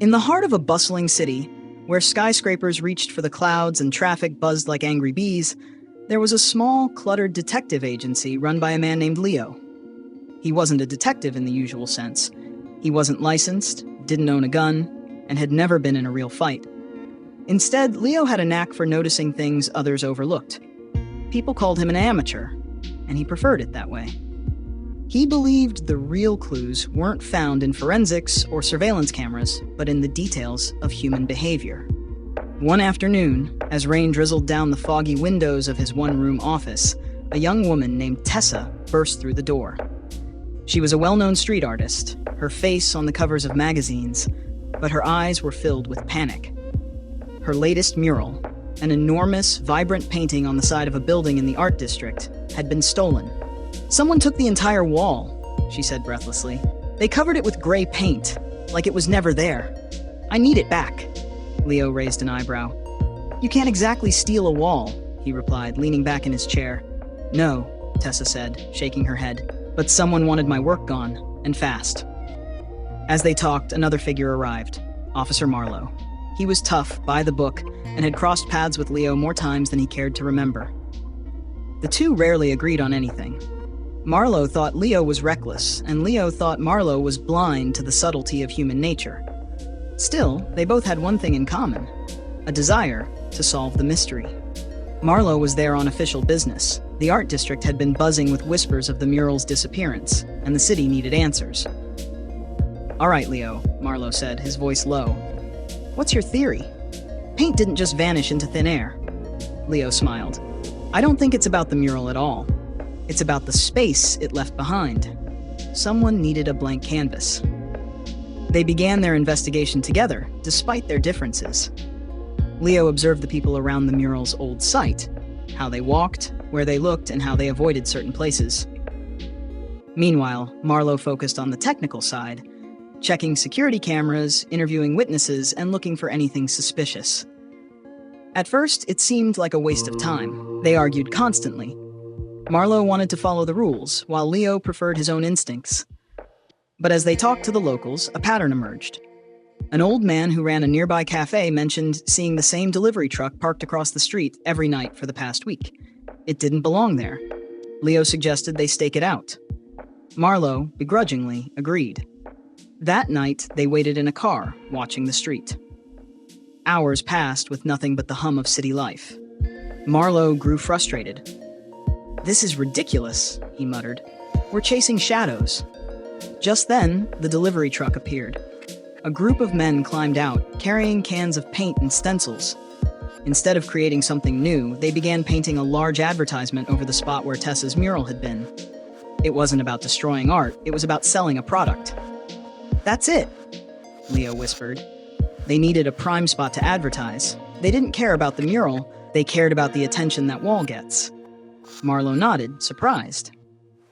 In the heart of a bustling city, where skyscrapers reached for the clouds and traffic buzzed like angry bees, there was a small, cluttered detective agency run by a man named Leo. He wasn't a detective in the usual sense. He wasn't licensed, didn't own a gun, and had never been in a real fight. Instead, Leo had a knack for noticing things others overlooked. People called him an amateur, and he preferred it that way. He believed the real clues weren't found in forensics or surveillance cameras, but in the details of human behavior. One afternoon, as rain drizzled down the foggy windows of his one-room office, a young woman named Tessa burst through the door. She was a well-known street artist, her face on the covers of magazines, but her eyes were filled with panic. Her latest mural, an enormous, vibrant painting on the side of a building in the art district, had been stolen. "Someone took the entire wall," she said breathlessly. "They covered it with gray paint, like it was never there. I need it back." Leo raised an eyebrow. "You can't exactly steal a wall," he replied, leaning back in his chair. "No," Tessa said, shaking her head, "but someone wanted my work gone, and fast." As they talked, another figure arrived, Officer Marlowe. He was tough, by the book, and had crossed paths with Leo more times than he cared to remember. The two rarely agreed on anything. Marlowe thought Leo was reckless, and Leo thought Marlowe was blind to the subtlety of human nature. Still, they both had one thing in common: a desire to solve the mystery. Marlowe was there on official business. The art district had been buzzing with whispers of the mural's disappearance, and the city needed answers. "All right, Leo," Marlowe said, his voice low. "What's your theory? Paint didn't just vanish into thin air." Leo smiled. "I don't think it's about the mural at all. It's about the space it left behind. Someone needed a blank canvas." They began their investigation together, despite their differences. Leo observed the people around the mural's old site, how they walked, where they looked, and how they avoided certain places. Meanwhile, Marlowe focused on the technical side, checking security cameras, interviewing witnesses, and looking for anything suspicious. At first, it seemed like a waste of time. They argued constantly. Marlowe wanted to follow the rules, while Leo preferred his own instincts. But as they talked to the locals, a pattern emerged. An old man who ran a nearby cafe mentioned seeing the same delivery truck parked across the street every night for the past week. It didn't belong there. Leo suggested they stake it out. Marlowe, begrudgingly, agreed. That night, they waited in a car, watching the street. Hours passed with nothing but the hum of city life. Marlowe grew frustrated. "This is ridiculous," he muttered. "We're chasing shadows." Just then, the delivery truck appeared. A group of men climbed out, carrying cans of paint and stencils. Instead of creating something new, they began painting a large advertisement over the spot where Tessa's mural had been. It wasn't about destroying art, it was about selling a product. "That's it," Leo whispered. They needed a prime spot to advertise. They didn't care about the mural, they cared about the attention that wall gets. Marlowe nodded, surprised.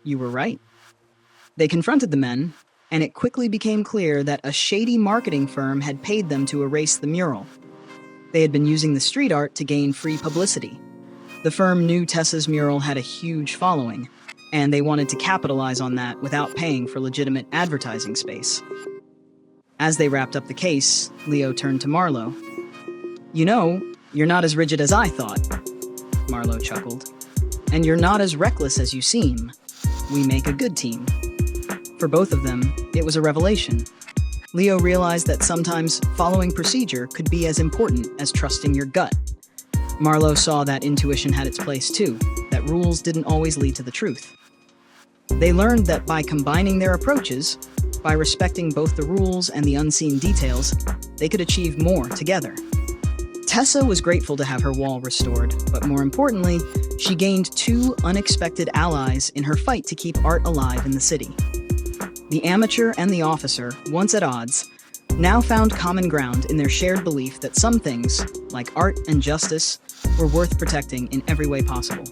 "You were right." They confronted the men, and it quickly became clear that a shady marketing firm had paid them to erase the mural. They had been using the street art to gain free publicity. The firm knew Tessa's mural had a huge following, and they wanted to capitalize on that without paying for legitimate advertising space. As they wrapped up the case, Leo turned to Marlowe. "You know, you're not as rigid as I thought," Marlowe chuckled. "And you're not as reckless as you seem. We make a good team." For both of them, it was a revelation. Leo realized that sometimes following procedure could be as important as trusting your gut. Marlowe saw that intuition had its place too, that rules didn't always lead to the truth. They learned that by combining their approaches, by respecting both the rules and the unseen details, they could achieve more together. Tessa was grateful to have her wall restored, but more importantly, she gained two unexpected allies in her fight to keep art alive in the city. The amateur and the officer, once at odds, now found common ground in their shared belief that some things, like art and justice, were worth protecting in every way possible.